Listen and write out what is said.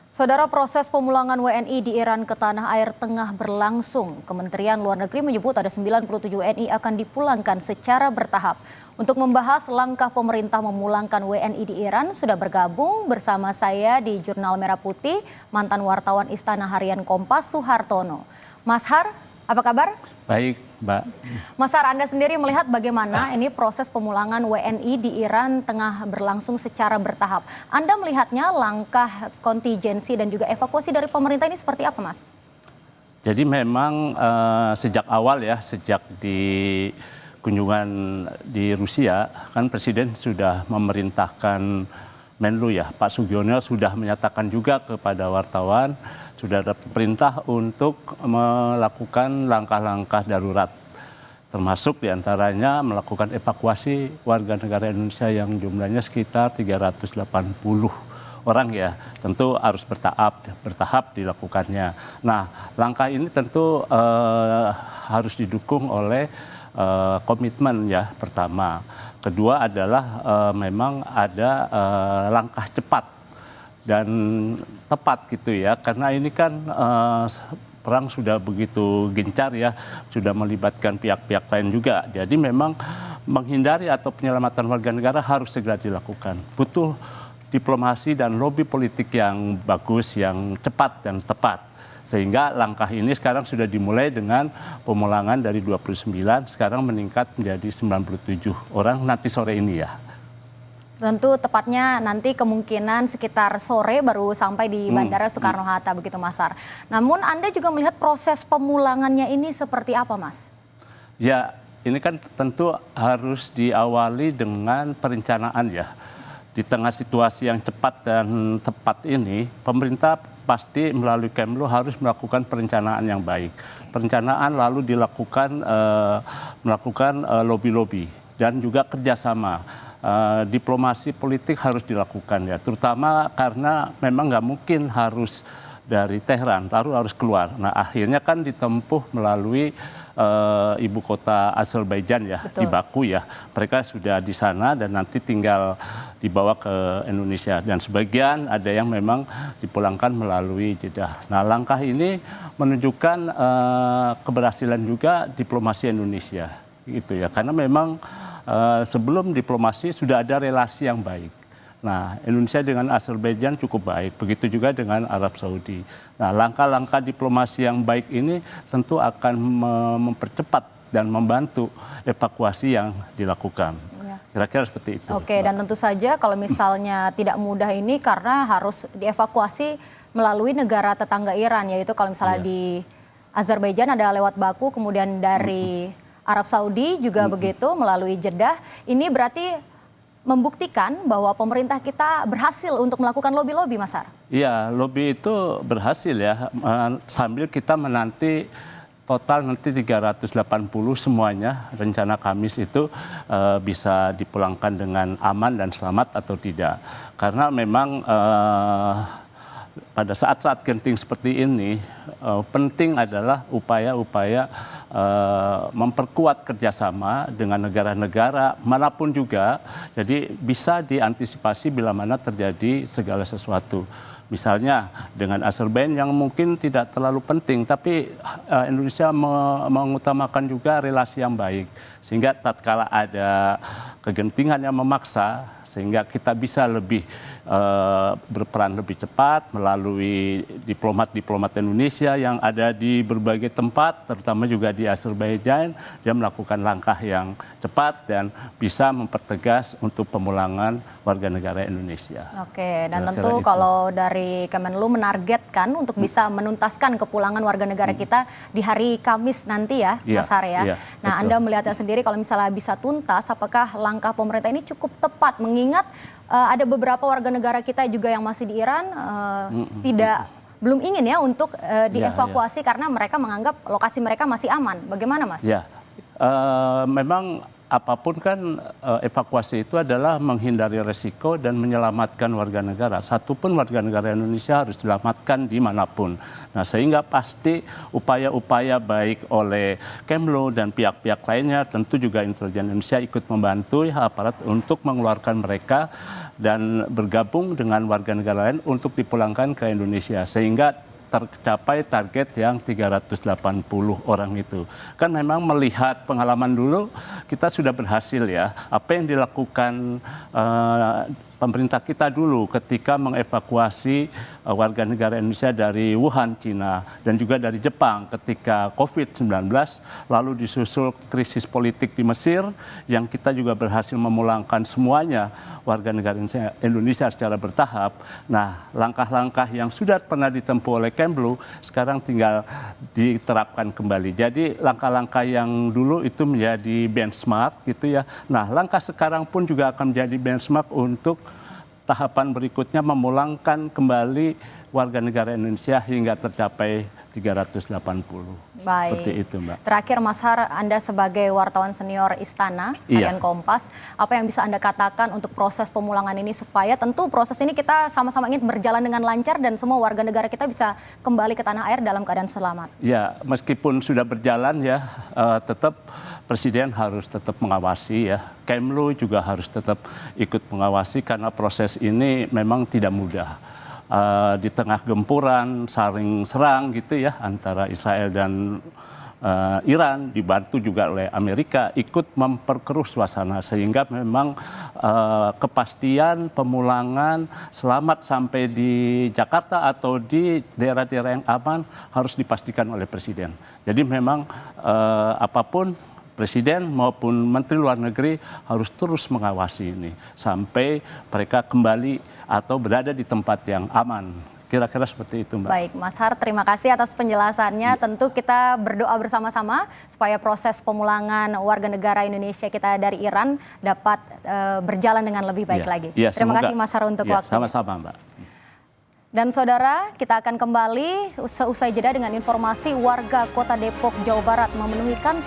Saudara, proses pemulangan WNI di Iran ke tanah air tengah berlangsung. Kementerian Luar Negeri menyebut ada 97 WNI akan dipulangkan secara bertahap. Untuk membahas langkah pemerintah memulangkan WNI di Iran, sudah bergabung bersama saya di Jurnal Merah Putih, mantan wartawan Istana Harian Kompas, Suhartono. Mas Har, apa kabar? Baik, Mbak. Mas Har, Anda sendiri melihat bagaimana ini proses pemulangan WNI di Iran tengah berlangsung secara bertahap. Anda melihatnya langkah kontingensi dan juga evakuasi dari pemerintah ini seperti apa, Mas? Jadi memang sejak awal ya, sejak di kunjungan di Rusia, kan Presiden sudah memerintahkan Menlu ya, Pak Sugiono sudah menyatakan juga kepada wartawan, sudah ada perintah untuk melakukan langkah-langkah darurat, termasuk diantaranya melakukan evakuasi warga negara Indonesia yang jumlahnya sekitar 380 orang ya, tentu harus bertahap dilakukannya. Nah, langkah ini tentu harus didukung oleh komitmen ya pertama. Kedua adalah memang ada langkah cepat dan tepat gitu ya, karena ini kan perang sudah begitu gencar ya, sudah melibatkan pihak-pihak lain juga. Jadi memang menghindari atau penyelamatan warga negara harus segera dilakukan. Butuh diplomasi dan lobi politik yang bagus, yang cepat dan tepat. Sehingga langkah ini sekarang sudah dimulai dengan pemulangan dari 29, sekarang meningkat menjadi 97 orang nanti sore ini ya. Tentu tepatnya nanti kemungkinan sekitar sore baru sampai di Bandara Soekarno-Hatta begitu, Mas Har. Namun Anda juga melihat proses pemulangannya ini seperti apa, Mas? Ya, ini kan tentu harus diawali dengan perencanaan ya. Di tengah situasi yang cepat dan tepat ini, pemerintah pasti melalui Kemlu harus melakukan perencanaan yang baik. Perencanaan lalu dilakukan melakukan lobby-lobby dan juga kerjasama. Diplomasi politik harus dilakukan ya, terutama karena memang nggak mungkin harus dari Teheran, lalu harus keluar. Nah, akhirnya kan ditempuh melalui ibu kota Azerbaijan ya. Betul. Di Baku ya. Mereka sudah di sana dan nanti tinggal dibawa ke Indonesia. Dan sebagian ada yang memang dipulangkan melalui Jeddah. Nah, langkah ini menunjukkan keberhasilan juga diplomasi Indonesia gitu ya. Karena memang sebelum diplomasi sudah ada relasi yang baik. Nah, Indonesia dengan Azerbaijan cukup baik, begitu juga dengan Arab Saudi. Nah, langkah-langkah diplomasi yang baik ini tentu akan mempercepat dan membantu evakuasi yang dilakukan. Kira-kira seperti itu. Oke, dan tentu saja kalau misalnya tidak mudah ini karena harus dievakuasi melalui negara tetangga Iran, yaitu kalau misalnya di Azerbaijan ada lewat Baku, kemudian dari Arab Saudi juga begitu melalui Jeddah. Ini berarti membuktikan bahwa pemerintah kita berhasil untuk melakukan lobby-lobby, Mas Har. Iya, lobby itu berhasil ya, sambil kita menanti total nanti 380 semuanya, rencana Kamis itu bisa dipulangkan dengan aman dan selamat atau tidak. Karena memang pada saat-saat genting seperti ini, penting adalah upaya-upaya memperkuat kerjasama dengan negara-negara manapun juga, jadi bisa diantisipasi bila mana terjadi segala sesuatu. Misalnya dengan Azerbaijan yang mungkin tidak terlalu penting, tapi Indonesia mengutamakan juga relasi yang baik. Sehingga tatkala ada kegentingan yang memaksa, sehingga kita bisa lebih berperan lebih cepat melalui diplomat-diplomat Indonesia yang ada di berbagai tempat, terutama juga di Azerbaijan, dia melakukan langkah yang cepat dan bisa mempertegas untuk pemulangan warga negara Indonesia. Oke, dan tentu kalau dari Kemenlu menargetkan untuk bisa menuntaskan kepulangan warga negara kita di hari Kamis nanti ya, Mas Har ya. Nah, betul. Anda melihatnya sendiri kalau misalnya bisa tuntas, apakah langkah pemerintah ini cukup tepat mengingat ada beberapa warga negara kita juga yang masih di Iran belum ingin ya untuk dievakuasi karena mereka menganggap lokasi mereka masih aman. Bagaimana, Mas? Ya, memang apapun kan evakuasi itu adalah menghindari resiko dan menyelamatkan warga negara. Satupun warga negara Indonesia harus diselamatkan dimanapun. Nah, sehingga pasti upaya-upaya baik oleh Kemlu dan pihak-pihak lainnya, tentu juga intelijen Indonesia ikut membantu aparat untuk mengeluarkan mereka dan bergabung dengan warga negara lain untuk dipulangkan ke Indonesia. Sehingga tercapai target yang 380 orang itu. Kan memang melihat pengalaman dulu kita sudah berhasil ya. Apa yang dilakukan pemerintah kita dulu ketika mengevakuasi warga negara Indonesia dari Wuhan, Cina, dan juga dari Jepang ketika COVID-19, lalu disusul krisis politik di Mesir, yang kita juga berhasil memulangkan semuanya warga negara Indonesia secara bertahap. Nah, langkah-langkah yang sudah pernah ditempuh oleh Kemlu sekarang tinggal diterapkan kembali. Jadi langkah-langkah yang dulu itu menjadi benchmark gitu ya. Nah, langkah sekarang pun juga akan menjadi benchmark untuk tahapan berikutnya memulangkan kembali warga negara Indonesia hingga tercapai 380. Baik. Seperti itu, Mbak. Terakhir, Mas Har, Anda sebagai wartawan senior Istana, Harian Kompas, apa yang bisa Anda katakan untuk proses pemulangan ini supaya tentu proses ini kita sama-sama ingin berjalan dengan lancar dan semua warga negara kita bisa kembali ke tanah air dalam keadaan selamat? Ya, meskipun sudah berjalan ya, tetap Presiden harus tetap mengawasi ya. Kemlu juga harus tetap ikut mengawasi karena proses ini memang tidak mudah. Di tengah gempuran, saling serang gitu ya antara Israel dan Iran, dibantu juga oleh Amerika, ikut memperkeruh suasana sehingga memang kepastian pemulangan selamat sampai di Jakarta atau di daerah-daerah yang aman harus dipastikan oleh Presiden. Jadi memang apapun Presiden maupun Menteri Luar Negeri harus terus mengawasi ini sampai mereka kembali atau berada di tempat yang aman. Kira-kira seperti itu, Mbak. Baik, Mas Har, terima kasih atas penjelasannya. Tentu kita berdoa bersama-sama supaya proses pemulangan warga negara Indonesia kita dari Iran dapat berjalan dengan lebih baik lagi. Terima kasih, Mas Har, untuk waktunya. Sama-sama, Mbak. Dan saudara, kita akan kembali seusai jeda dengan informasi warga Kota Depok, Jawa Barat memenuhi kantor